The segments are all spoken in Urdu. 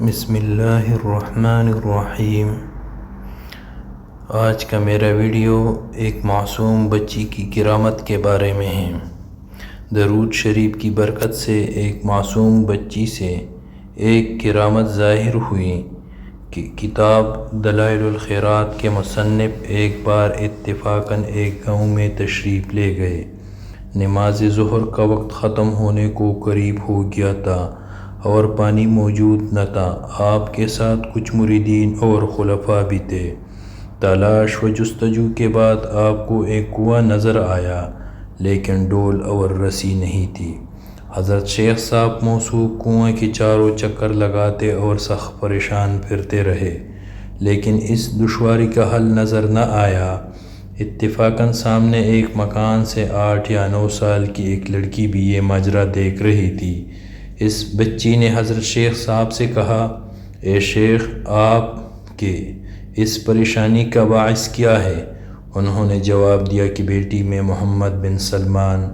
بسم اللہ الرحمن الرحیم۔ آج کا میرا ویڈیو ایک معصوم بچی کی کرامت کے بارے میں ہے۔ درود شریف کی برکت سے ایک معصوم بچی سے ایک کرامت ظاہر ہوئی کہ کتاب دلائل الخیرات کے مصنف ایک بار اتفاقاً ایک گاؤں میں تشریف لے گئے۔ نماز ظہر کا وقت ختم ہونے کو قریب ہو گیا تھا اور پانی موجود نہ تھا۔ آپ کے ساتھ کچھ مریدین اور خلفاء بھی تھے۔ تلاش و جستجو کے بعد آپ کو ایک کنواں نظر آیا، لیکن ڈول اور رسی نہیں تھی۔ حضرت شیخ صاحب موصوف کنویں کے چاروں چکر لگاتے اور سخت پریشان پھرتے رہے، لیکن اس دشواری کا حل نظر نہ آیا۔ اتفاقاً سامنے ایک مکان سے 8 یا 9 سال کی ایک لڑکی بھی یہ ماجرا دیکھ رہی تھی۔ اس بچی نے حضرت شیخ صاحب سے کہا، اے شیخ، آپ کے اس پریشانی کا باعث کیا ہے؟ انہوں نے جواب دیا کہ بیٹی میں محمد بن سلمان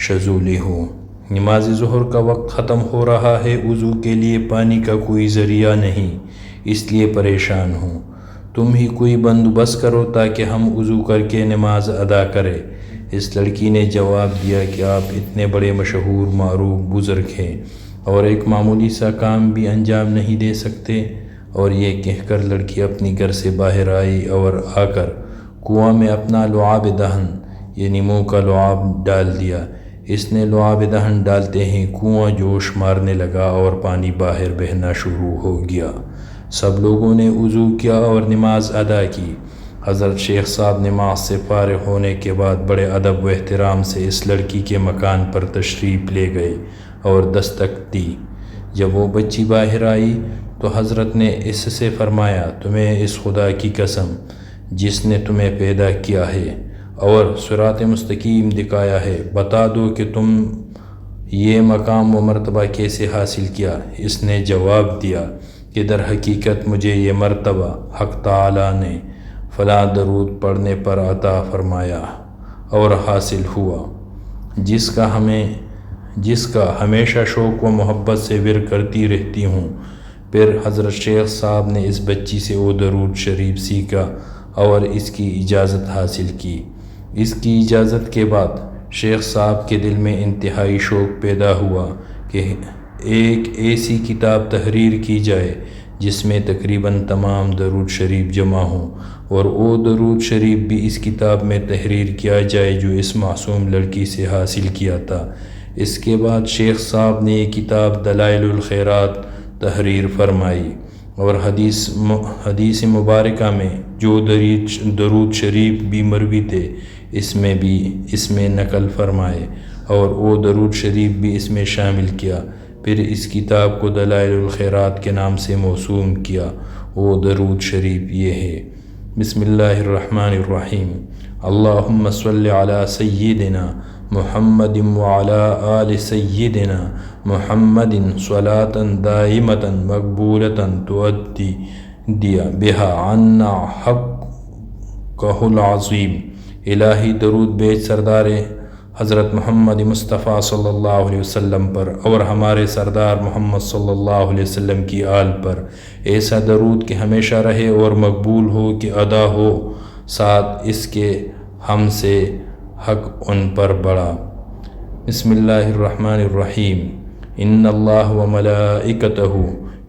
شذولی ہوں۔ نماز ظہر کا وقت ختم ہو رہا ہے، وضو کے لیے پانی کا کوئی ذریعہ نہیں، اس لیے پریشان ہوں۔ تم ہی کوئی بندوبست کرو تاکہ ہم وضو کر کے نماز ادا کریں۔ اس لڑکی نے جواب دیا کہ آپ اتنے بڑے مشہور معروف بزرگ ہیں اور ایک معمولی سا کام بھی انجام نہیں دے سکتے۔ اور یہ کہہ کر لڑکی اپنی گھر سے باہر آئی اور آ کر کنواں میں اپنا لعاب دہن یعنی منہ کا لعاب ڈال دیا۔ اس نے لعاب دہن ڈالتے ہی کنواں جوش مارنے لگا اور پانی باہر بہنا شروع ہو گیا۔ سب لوگوں نے وضو کیا اور نماز ادا کی۔ حضرت شیخ صاحب نماز سے فارغ ہونے کے بعد بڑے ادب و احترام سے اس لڑکی کے مکان پر تشریف لے گئے اور دستک دی۔ جب وہ بچی باہر آئی تو حضرت نے اس سے فرمایا، تمہیں اس خدا کی قسم جس نے تمہیں پیدا کیا ہے اور صراط مستقیم دکھایا ہے، بتا دو کہ تم یہ مقام و مرتبہ کیسے حاصل کیا؟ اس نے جواب دیا کہ در حقیقت مجھے یہ مرتبہ حق تعالیٰ نے فلاں درود پڑھنے پر عطا فرمایا اور حاصل ہوا، جس کا ہمیشہ شوق و محبت سے ورد کرتی رہتی ہوں۔ پھر حضرت شیخ صاحب نے اس بچی سے وہ درود شریف سیکھا اور اس کی اجازت حاصل کی۔ اس کی اجازت کے بعد شیخ صاحب کے دل میں انتہائی شوق پیدا ہوا کہ ایک ایسی کتاب تحریر کی جائے جس میں تقریباً تمام درود شریف جمع ہوں، اور وہ درود شریف بھی اس کتاب میں تحریر کیا جائے جو اس معصوم لڑکی سے حاصل کیا تھا۔ اس کے بعد شیخ صاحب نے یہ کتاب دلائل الخیرات تحریر فرمائی اور حدیث مبارکہ میں جو درود شریف بھی مروی تھے اس میں نقل فرمائے اور وہ درود شریف بھی اس میں شامل کیا۔ پھر اس کتاب کو دلائل الخیرات کے نام سے موسوم کیا۔ وہ درود شریف یہ ہے، بسم اللہ الرحمن الرحیم، اللہم صلی علی سیدنا محمد وعلی آل سیدنا محمد صلاة دائمة مقبولة تؤدی بہا عنا حقہ العظیم۔ الہی درود بیج سردار حضرت محمد مصطفیٰ صلی اللہ علیہ وسلم پر اور ہمارے سردار محمد صلی اللہ علیہ وسلم کی آل پر ایسا درود کہ ہمیشہ رہے اور مقبول ہو کہ ادا ہو، ساتھ اس کے ہم سے حق ان پر بڑھا۔ بسم اللہ الرحمن الرحیم، ان اللہ و ملائکتہ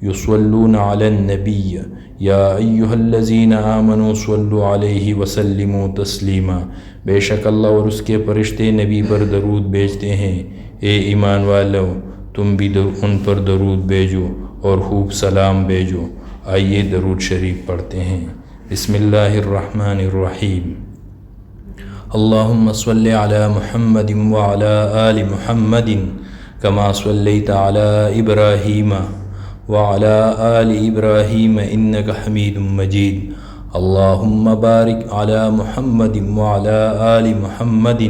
یصلون علی النبی یا ایہا الذین آمنوا صلوا علیہ وسلموا تسلیما۔ بے شک اللہ اور اس کے فرشتے نبی پر درود بھیجتے ہیں، اے ایمان والو تم بھی ان پر درود بھیجو اور خوب سلام بھیجو۔ آئیے درود شریف پڑھتے ہیں۔ بسم اللہ الرحمن الرحیم، اللہم صلی علی محمد وعلی آل محمد کما صلیت علی ابراہیم وعلی آل ابراہیم انک حمید مجید، اللہم بارک علی محمد وعلی آل محمد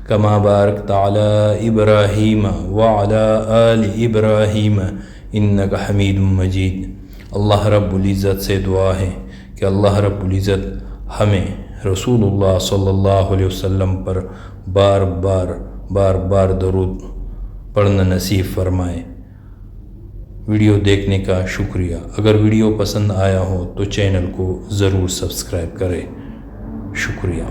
کما بارکت علی ابراہیم وعلی آل ابراہیم انک حمید مجید۔ اللہ رب العزت سے دعا ہے کہ اللہ رب العزت ہمیں رسول اللہ صلی اللہ علیہ وسلم پر بار بار درود پڑھنا نصیب فرمائے۔ ویڈیو دیکھنے کا شکریہ۔ اگر ویڈیو پسند آیا ہو تو چینل کو ضرور سبسکرائب کریں۔ شکریہ۔